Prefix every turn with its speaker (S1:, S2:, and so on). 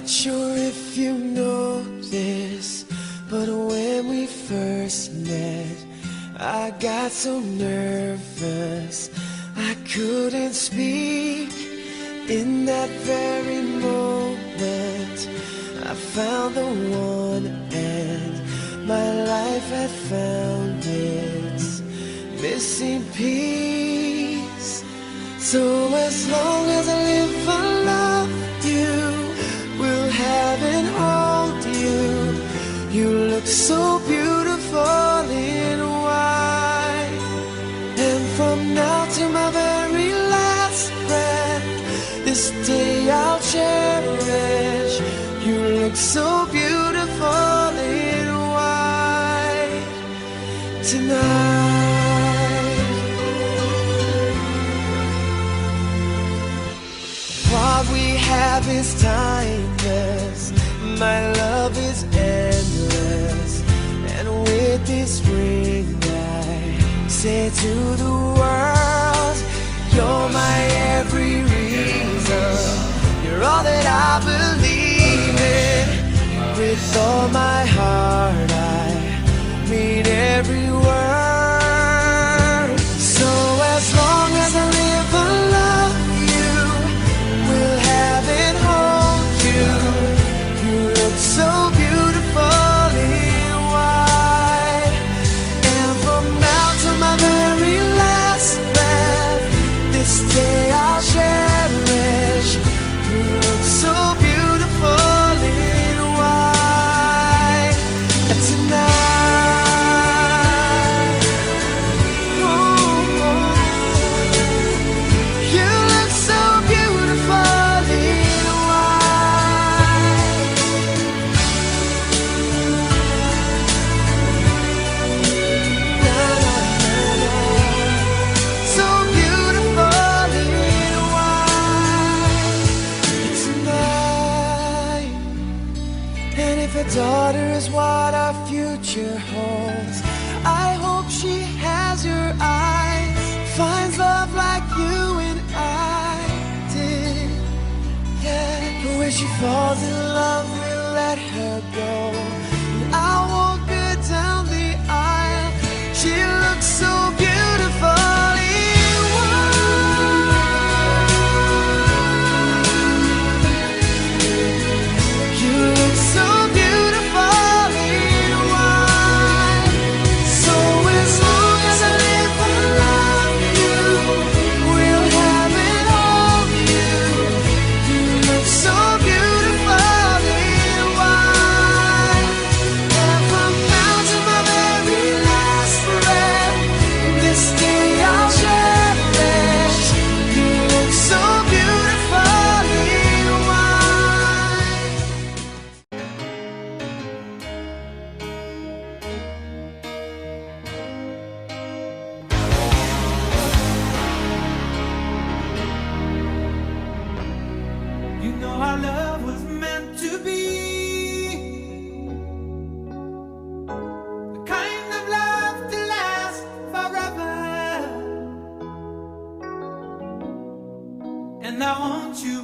S1: Not sure if you know this, but when we first met, I got so nervous I couldn't speak. In that very moment, I found the one, and my life had found its missing piece. So as long as I live, I love you, will have and hold you. You look so beautiful in white, and from now to my very last breath, this day I'll cherish. You look so beautiful in white tonight. What we have is timeless, my love is endless, and with this ring I say to the world, you're my every reason, you're all that I believe in. With all my heart I mean every word. So as long as I live, I love you, will have and hold you. You look so beautiful in white, and from now to my very last breath, this day I'll cherish. You look so beautiful in white tonight. Oh, you look so beautiful in white. So beautiful in white tonight. And if a daughter is what our future holds, I hope she has your eyes, finds love like you and I did. Yeah, when she falls in love, we'll let her go, and I'll walk her down the aisle. She looks so beautiful in white. You look so beautiful in white. So as long as I live, I love you, will have and hold you. You look so beautiful in white, and from now to my very last breath, this day I'll cherish. You look so beautiful in white.
S2: You know our love was meant to be the kind of love to last forever. And I want you